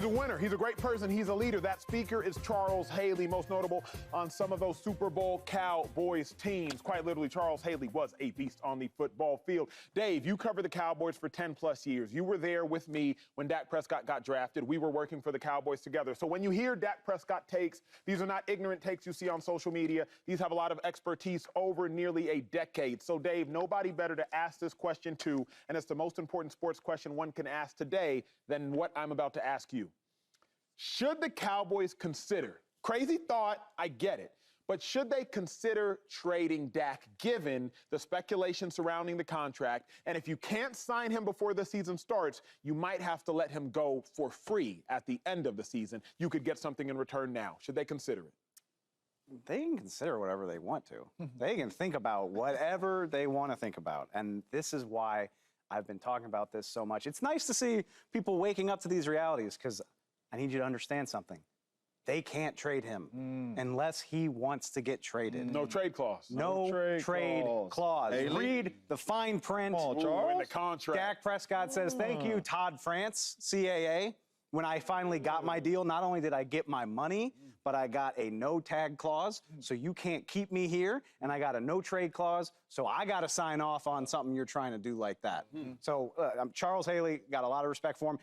a winner. He's a great person. He's a leader. That speaker is Charles Haley, most notable on some of those Super Bowl Cowboys teams. Quite literally, Charles Haley was a beast on the football field. Dave, you covered the Cowboys for 10-plus years. You were there with me when Dak Prescott got drafted. We were working for the Cowboys together. So when you hear Dak Prescott takes, these are not ignorant takes you see on social media. These have a lot of expertise over nearly a decade. So, Dave, nobody better to ask this question to, and it's the most important sports question one can ask today than what I'm about to ask you. Should the Cowboys consider, crazy thought, I get it, but should they consider trading Dak given the speculation surrounding the contract? And if you can't sign him before the season starts, you might have to let him go for free at the end of the season. You could get something in return now. Should they consider it? They can consider whatever they want to. They can think about whatever they want to think about. And this is why I've been talking about this so much. It's nice to see people waking up to these realities, because I need you to understand something. They can't trade him unless he wants to get traded. No trade clause. No trade clause. Read the fine print. In the contract. Dak Prescott says, thank you, Todd France, CAA. When I finally got my deal, not only did I get my money, but I got a no-tag clause, so you can't keep me here, and I got a no-trade clause, so I got to sign off on something you're trying to do like that. So Charles Haley, got a lot of respect for him.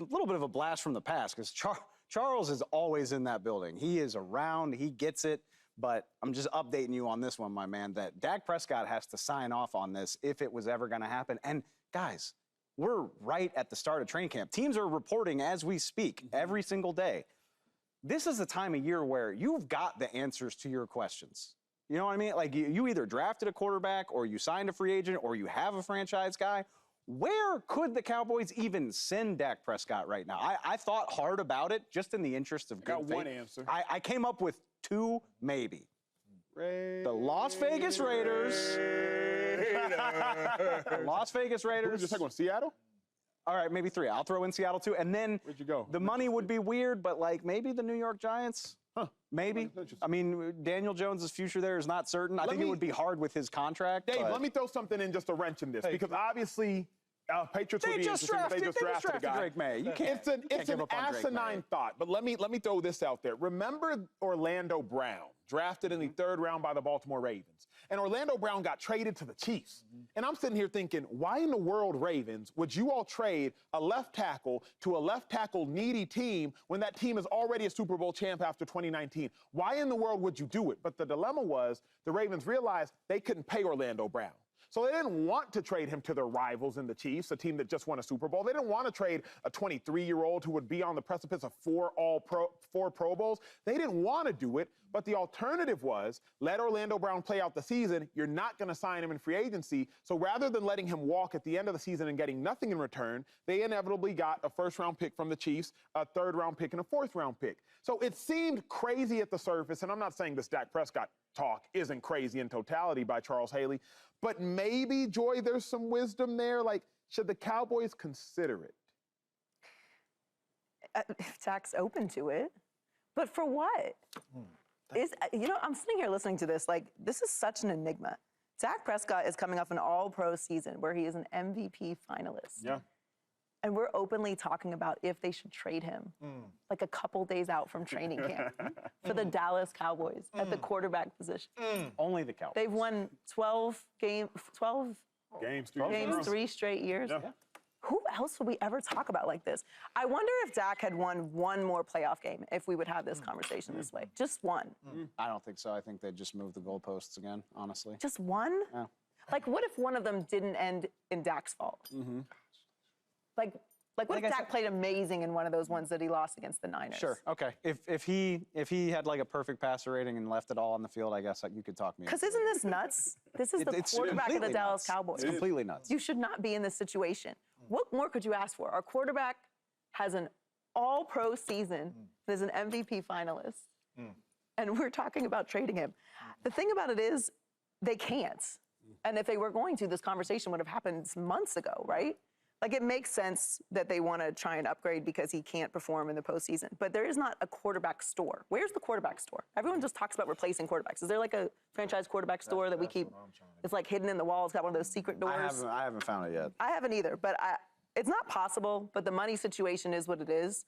A little bit of a blast from the past, because Charles is always in that building. He is around, he gets it, but I'm just updating you on this one, my man, that Dak Prescott has to sign off on this if it was ever going to happen. And guys, we're right at the start of training camp. Teams are reporting as we speak every single day. This is the time of year where you've got the answers to your questions. You know what I mean? Like, you either drafted a quarterback, or you signed a free agent, or you have a franchise guy. Where could the Cowboys even send Dak Prescott right now? I thought hard about it, just in the interest of good faith. Got one answer. I came up with two, maybe. The Las Vegas Raiders. The Las Vegas Raiders. Just take one, Seattle? All right, maybe three. I'll throw in Seattle, too. And then where'd you go? The money would be weird, but, like, maybe the New York Giants? Maybe. I mean, Daniel Jones' future there is not certain. I think it would be hard with his contract. Dave, let me throw something in, just a wrench in this, because obviously Patriots would be interesting if they just drafted a guy. Drake May. You can't. It's an asinine thought, but let me throw this out there. Remember Orlando Brown, drafted in the 3rd round by the Baltimore Ravens. And Orlando Brown got traded to the Chiefs. And I'm sitting here thinking, why in the world, Ravens, would you all trade a left tackle to a left tackle needy team when that team is already a Super Bowl champ after 2019? Why in the world would you do it? But the dilemma was the Ravens realized they couldn't pay Orlando Brown. So they didn't want to trade him to their rivals in the Chiefs, a team that just won a Super Bowl. They didn't want to trade a 23-year-old who would be on the precipice of 4 Pro Bowls. They didn't want to do it, but the alternative was let Orlando Brown play out the season. You're not going to sign him in free agency. So rather than letting him walk at the end of the season and getting nothing in return, they inevitably got a 1st-round pick from the Chiefs, a 3rd-round pick, and a 4th-round pick. So it seemed crazy at the surface, and I'm not saying this Dak Prescott talk isn't crazy in totality by Charles Haley, but maybe, Joy, there's some wisdom there. Like, should the Cowboys consider it? If Dak's open to it. But for what? I'm sitting here listening to this, like, this is such an enigma. Dak Prescott is coming off an all-pro season where he is an MVP finalist. Yeah. And we're openly talking about if they should trade him, like a couple days out from training camp, for the Dallas Cowboys at the quarterback position. Only the Cowboys. They've won 12 games, 3 straight years. Yeah. Who else would we ever talk about like this? I wonder if Dak had won one more playoff game, if we would have this conversation this way. Just one. I don't think so. I think they'd just move the goalposts again, honestly. Just one? Yeah. Like, what if one of them didn't end in Dak's fault? Like what if Dak played amazing in one of those ones that he lost against the Niners? Sure. Okay. If he had like a perfect passer rating and left it all on the field, I guess you could talk me. Because isn't this nuts? This is the quarterback of the Dallas Cowboys. It's completely nuts. You should not be in this situation. What more could you ask for? Our quarterback has an all-pro season, is an MVP finalist, and we're talking about trading him. The thing about it is, they can't. And if they were going to, this conversation would have happened months ago, right? Like, it makes sense that they want to try and upgrade because he can't perform in the postseason. But there is not a quarterback store. Where's the quarterback store? Everyone just talks about replacing quarterbacks. Is there like a franchise quarterback store that we keep? It's like hidden in the walls, got one of those secret doors. I haven't found it yet. I haven't either. But it's not possible. But the money situation is what it is.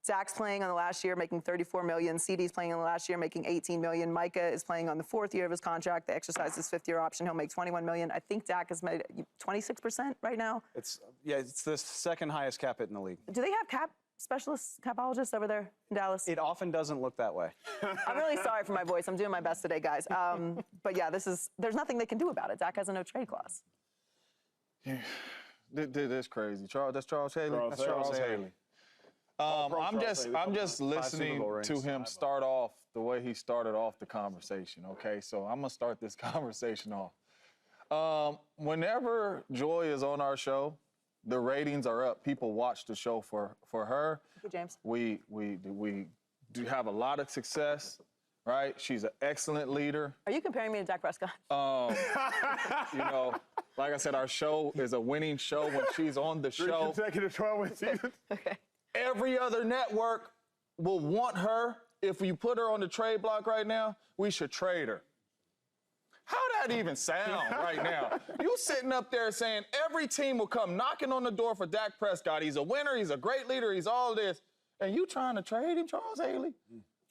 Dak's playing on the last year, making $34 million. CD's playing on the last year, making $18 million. Micah is playing on the 4th year of his contract. They exercised his 5th-year option. He'll make $21 million. I think Dak has made 26% right now. It's the second highest cap hit in the league. Do they have cap specialists, capologists over there in Dallas? It often doesn't look that way. I'm really sorry for my voice. I'm doing my best today, guys. But yeah, there's nothing they can do about it. Dak has a no-trade clause. Yeah. That's crazy. That's Charles Haley. That's Charles Haley. I'm just listening to him start off the way he started off the conversation. Okay, so I'm gonna start this conversation off. Whenever Joy is on our show, the ratings are up. People watch the show for her. Thank you, James. We do have a lot of success, right? She's an excellent leader. Are you comparing me to Dak Prescott? You know, like I said, our show is a winning show when she's on the show. 3 consecutive 12-win seasons. Okay. Every other network will want her. If you put her on the trade block right now, we should trade her. How that even sound right now? You sitting up there saying every team will come knocking on the door for Dak Prescott. He's a winner. He's a great leader. He's all this. And you trying to trade him, Charles Haley?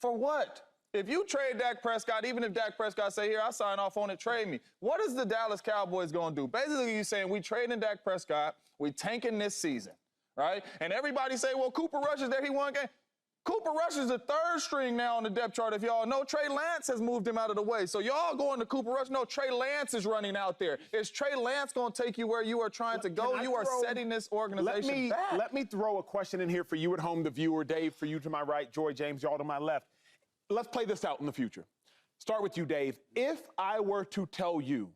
For what? If you trade Dak Prescott, even if Dak Prescott say, here, I sign off on it, trade me. What is the Dallas Cowboys going to do? Basically, you're saying we trading Dak Prescott, we tanking this season, right? And everybody say, well, Cooper Rush is there, he won a game. Cooper Rush is the 3rd string now on the depth chart, if y'all know. Trey Lance has moved him out of the way. So y'all going to Cooper Rush? No, Trey Lance is running out there. Is Trey Lance going to take you where you are trying to go? You are setting this organization back. Let me throw a question in here for you at home, the viewer. Dave, for you to my right. Joy, James, y'all to my left. Let's play this out in the future. Start with you, Dave. If I were to tell you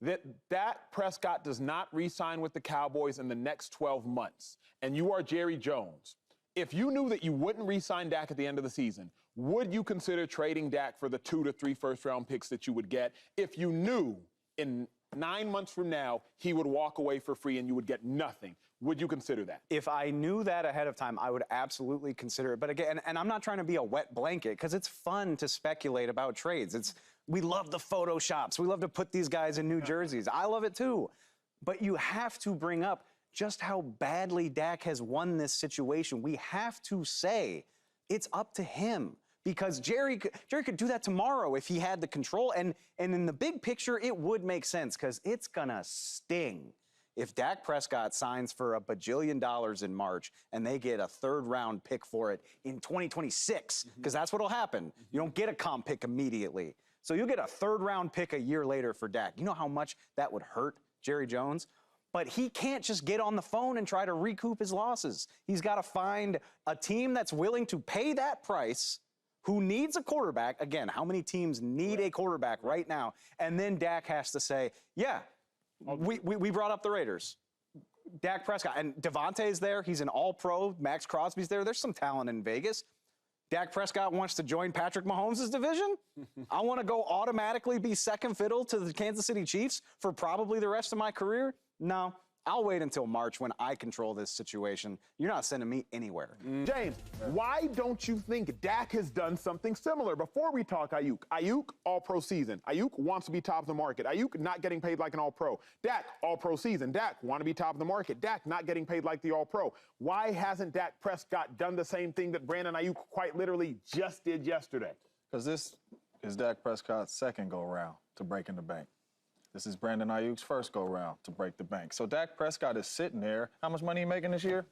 that Dak Prescott does not re-sign with the Cowboys in the next 12 months, and you are Jerry Jones, if you knew that you wouldn't re-sign Dak at the end of the season, would you consider trading Dak for the 2 to 3 first-round picks that you would get if you knew in 9 months from now he would walk away for free and you would get nothing? Would you consider that? If I knew that ahead of time, I would absolutely consider it. But again, and I'm not trying to be a wet blanket because it's fun to speculate about trades. We love the photoshops. We love to put these guys in new jerseys. I love it too. But you have to bring up just how badly Dak has won this situation. We have to say it's up to him because Jerry could do that tomorrow if he had the control. And in the big picture, it would make sense because it's gonna sting if Dak Prescott signs for $1 bajillion in March and they get a 3rd-round pick for it in 2026, because that's what'll happen. You don't get a comp pick immediately. So you'll get a 3rd-round pick a year later for Dak. You know how much that would hurt Jerry Jones? But he can't just get on the phone and try to recoup his losses. He's got to find a team that's willing to pay that price, who needs a quarterback. Again, how many teams need a quarterback right now? And then Dak has to say, yeah, we brought up the Raiders. Dak Prescott. And Devontae's there. He's an all-pro. Max Crosby's there. There's some talent in Vegas. Dak Prescott wants to join Patrick Mahomes' division? I want to go automatically be second fiddle to the Kansas City Chiefs for probably the rest of my career? No, I'll wait until March when I control this situation. You're not sending me anywhere. James, why don't you think Dak has done something similar? Before we talk Aiyuk, all-pro season. Aiyuk wants to be top of the market. Aiyuk not getting paid like an all-pro. Dak, all-pro season. Dak want to be top of the market. Dak not getting paid like the all-pro. Why hasn't Dak Prescott done the same thing that Brandon Aiyuk quite literally just did yesterday? Because this is Dak Prescott's 2nd go-round to breaking the bank. This is Brandon Aiyuk's 1st go-round to break the bank. So Dak Prescott is sitting there. How much money are you making this year?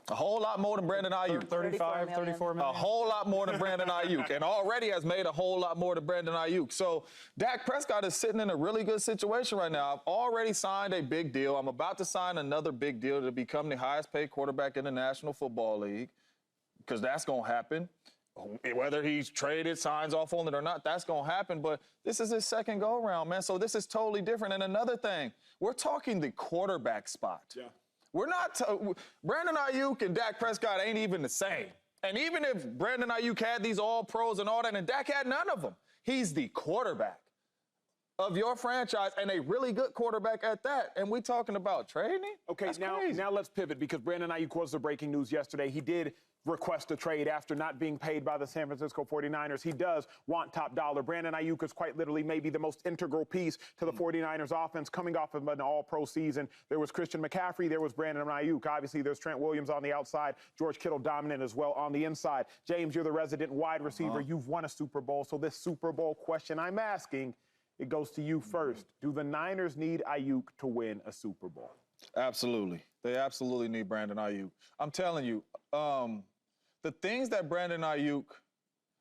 A whole lot more than Brandon Aiyuk. 35, 34 million. A whole lot more than Brandon Aiyuk, and already has made a whole lot more than Brandon Aiyuk. So Dak Prescott is sitting in a really good situation right now. I've already signed a big deal. I'm about to sign another big deal to become the highest paid quarterback in the National Football League, because that's going to happen. Whether he's traded, signs off on it or not, that's going to happen. But this is his 2nd go-around, man. So this is totally different. And another thing, we're talking the quarterback spot. Yeah. We're not Brandon Aiyuk and Dak Prescott ain't even the same. And even if Brandon Aiyuk had these all-pros and all that, and Dak had none of them, he's the quarterback. of your franchise and a really good quarterback at that. And we talking about trading? Okay, That's now crazy. let's pivot because Brandon Aiyuk was the breaking news yesterday. He did request a trade after not being paid by the San Francisco 49ers. He does want top dollar. Brandon Aiyuk is quite literally maybe the most integral piece to the 49ers offense coming off of an all-pro season. There was Christian McCaffrey. There was Brandon Aiyuk. Obviously, there's Trent Williams on the outside. George Kittle dominant as well on the inside. James, you're the resident wide receiver. You've won a Super Bowl. So this Super Bowl question I'm asking, it goes to you first. Do the Niners need Aiyuk to win a Super Bowl? Absolutely. They absolutely need Brandon Aiyuk. I'm telling you, the things that Brandon Aiyuk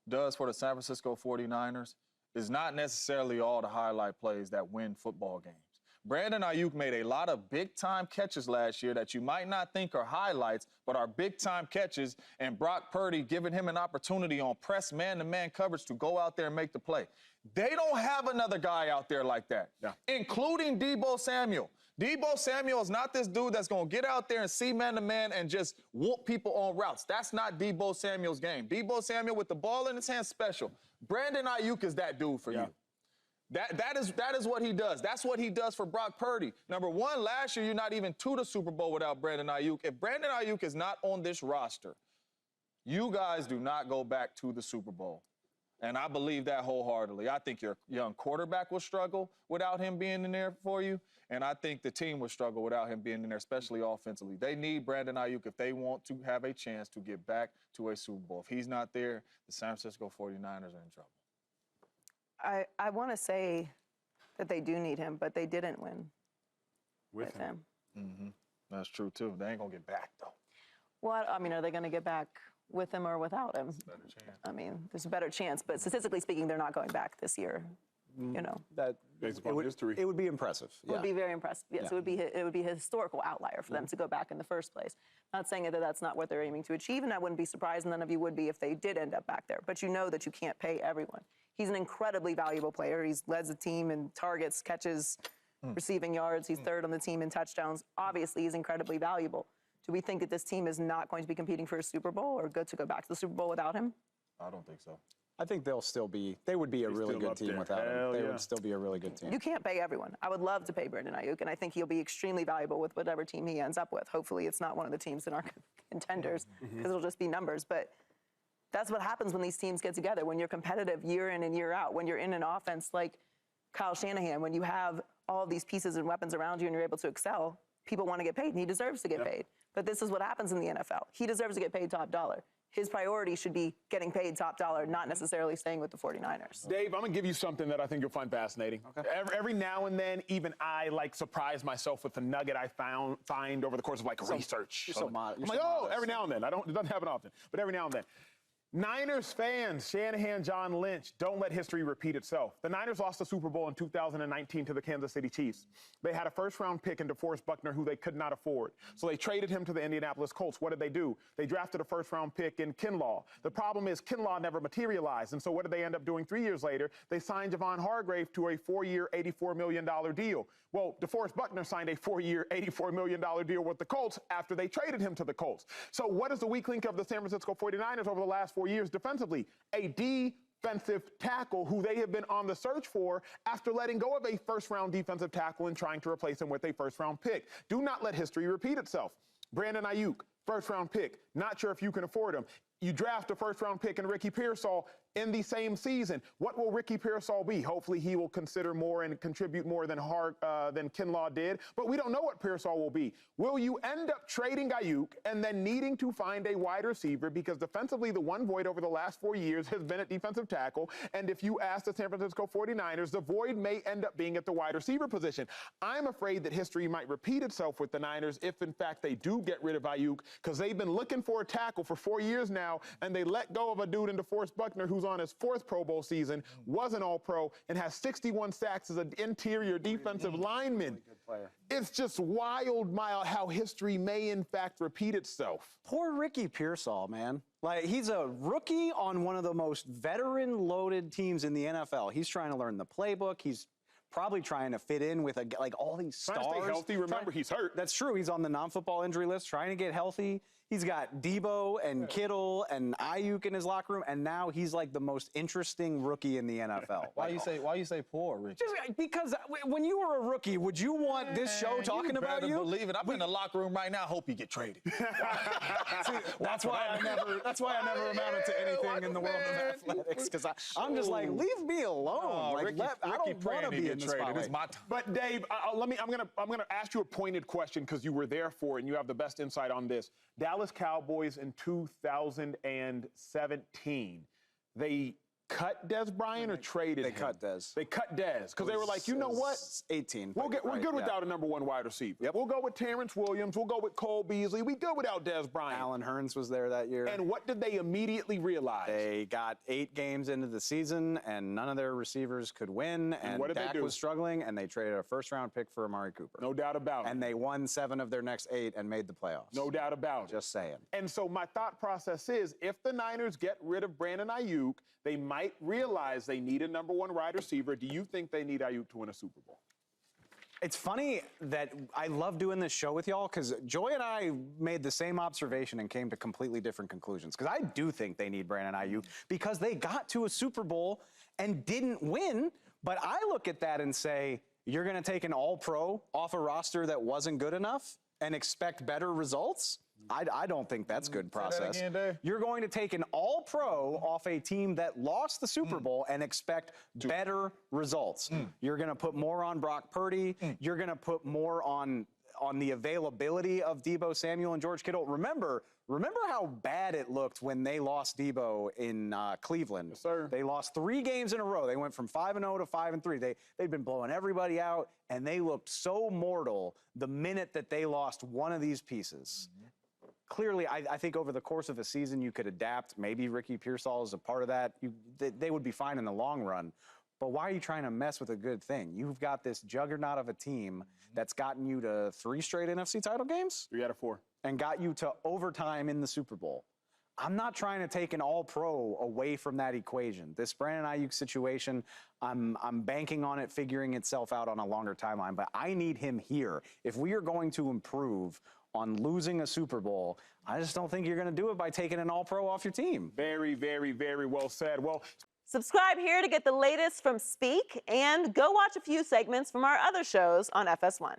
does for the San Francisco 49ers is not necessarily all the highlight plays that win football games. Brandon Aiyuk made a lot of big-time catches last year that you might not think are highlights, but are big-time catches, and Brock Purdy giving him an opportunity on press man-to-man coverage to go out there and make the play. They don't have another guy out there like that, including Deebo Samuel. Deebo Samuel is not this dude that's going to get out there and see man-to-man and just whoop people on routes. That's not Deebo Samuel's game. Deebo Samuel with the ball in his hand, special. Brandon Aiyuk is that dude for you. That is what he does. That's what he does for Brock Purdy. Number one, last year you're not even to the Super Bowl without Brandon Aiyuk. If Brandon Aiyuk is not on this roster, you guys do not go back to the Super Bowl. And I believe that wholeheartedly. I think your young quarterback will struggle without him being in there for you. And I think the team will struggle without him being in there, especially offensively. They need Brandon Aiyuk if they want to have a chance to get back to a Super Bowl. If he's not there, the San Francisco 49ers are in trouble. I want to say that they do need him, but they didn't win with him. Mm-hmm. That's true, too. They ain't going to get back, though. Well, I mean, are they going to get back with him or without him? Better chance. I mean, there's a better chance, but statistically speaking, they're not going back this year. You know, That Based upon history. It would be impressive. it would be very impressive. Yes, it would be a historical outlier for them to go back in the first place. Not saying that that's not what they're aiming to achieve, and I wouldn't be surprised, and none of you would be if they did end up back there. But you know that you can't pay everyone. He's an incredibly valuable player. He's led the team in targets, catches, receiving yards. He's third on the team in touchdowns. Obviously, he's incredibly valuable. Do we think that this team is not going to be competing for a Super Bowl or good to go back to the Super Bowl without him? I don't think so. I think they would be a really still good up team there. without him. Hell They yeah. would still be a really good team. You can't pay everyone. I would love to pay Brandon Aiyuk, and I think he'll be extremely valuable with whatever team he ends up with. Hopefully, it's not one of the teams that aren't contenders, because it'll just be numbers. But that's what happens when these teams get together, when you're competitive year in and year out, when you're in an offense like Kyle Shanahan, when you have all of these pieces and weapons around you and you're able to excel, people want to get paid, and he deserves to get paid. But this is what happens in the NFL. He deserves to get paid top dollar. His priority should be getting paid top dollar, not necessarily staying with the 49ers. Dave, I'm going to give you something that I think you'll find fascinating. Okay. Every now and then, even I surprise myself with a nugget I find over the course of research. You're so modest. I'm like, oh, every now and then. It doesn't happen often, but every now and then. Niners fans, Shanahan, John Lynch, don't let history repeat itself. The Niners lost the Super Bowl in 2019 to the Kansas City Chiefs. They had a first-round pick in DeForest Buckner who they could not afford. So they traded him to the Indianapolis Colts. What did they do? They drafted a first-round pick in Kinlaw. The problem is Kinlaw never materialized. And so what did they end up doing 3 years later? They signed Javon Hargrave to a 4-year, $84 million deal. Well, DeForest Buckner signed a 4-year, $84 million deal with the Colts after they traded him to the Colts. So what is the weak link of the San Francisco 49ers over the last 4 years defensively? A defensive tackle who they have been on the search for after letting go of a first-round defensive tackle and trying to replace him with a first-round pick. Do not let history repeat itself. Brandon Aiyuk, first-round pick. Not sure if you can afford him. You draft a first-round pick in Ricky Pearsall in the same season. What will Ricky Pearsall be? Hopefully he will consider more and contribute more than Kinlaw did, but we don't know what Pearsall will be. Will you end up trading Aiyuk and then needing to find a wide receiver because defensively the one void over the last 4 years has been at defensive tackle, and if you ask the San Francisco 49ers, the void may end up being at the wide receiver position. I'm afraid that history might repeat itself with the Niners if in fact they do get rid of Aiyuk, because they've been looking for a tackle for 4 years now, and they let go of a dude in DeForest Buckner who's on his 4th Pro Bowl season, was an All-Pro, and has 61 sacks as an interior defensive lineman. It's just wild, how history may in fact repeat itself. Poor Ricky Pearsall, man. He's a rookie on one of the most veteran-loaded teams in the NFL. He's trying to learn the playbook. He's probably trying to fit in with all these stars. Trying to stay healthy. Remember, he's hurt. That's true. He's on the non-football injury list, trying to get healthy. He's got Debo and Kittle and Aiyuk in his locker room, and now he's like the most interesting rookie in the NFL. Why you say poor, Rich? Just because when you were a rookie, would you want this show talking about you? Believe it. I'm in the locker room right now. I hope you get traded. That's why I never amounted to anything in the world of athletics, because I'm just like, leave me alone. Ricky I don't want to be in the spotlight. It's my time. But Dave, I'm gonna ask you a pointed question because you were there for it and you have the best insight on this. Dallas Cowboys in 2017, they cut Dez Bryant or traded him? They cut Dez. They cut Dez because they were like, you know what? 18. We're good without a number one wide receiver. Yep. We'll go with Terrence Williams. We'll go with Cole Beasley. We good without Dez Bryant. Alan Hearns was there that year. And what did they immediately realize? They got 8 games into the season, and none of their receivers could win, and what did Dak they do? was struggling, and they traded a first-round pick for Amari Cooper. No doubt about it. And they won 7 of their next 8 and made the playoffs. No doubt about it. Just saying. And so my thought process is, if the Niners get rid of Brandon Aiyuk, they might realize they need a number one wide receiver. Do you think they need Aiyuk to win a Super Bowl? It's funny that I love doing this show with y'all because Joy and I made the same observation and came to completely different conclusions. Because I do think they need Brandon Aiyuk because they got to a Super Bowl and didn't win. But I look at that and say, you're going to take an all-pro off a roster that wasn't good enough and expect better results? I don't think that's good process. Say that again, Dave. You're going to take an all-pro off a team that lost the Super Bowl and expect better results. You're going to put more on Brock Purdy. You're going to put more on the availability of Debo Samuel and George Kittle. Remember how bad it looked when they lost Debo in Cleveland. Yes, sir. They lost 3 games in a row. They went from 5-0 to 5-3. They'd been blowing everybody out, and they looked so mortal the minute that they lost one of these pieces. Clearly, I think over the course of a season, you could adapt. Maybe Ricky Pearsall is a part of that. They would be fine in the long run. But why are you trying to mess with a good thing? You've got this juggernaut of a team that's gotten you to 3 straight NFC title games 3 out of 4. and got you to overtime in the Super Bowl. I'm not trying to take an all-pro away from that equation. This Brandon Aiyuk situation, I'm banking on it figuring itself out on a longer timeline, but I need him here. If we are going to improve on losing a Super Bowl, I just don't think you're going to do it by taking an all-pro off your team. Very, very, very well said. Well, Subscribe here to get the latest from Speak, and go watch a few segments from our other shows on FS1.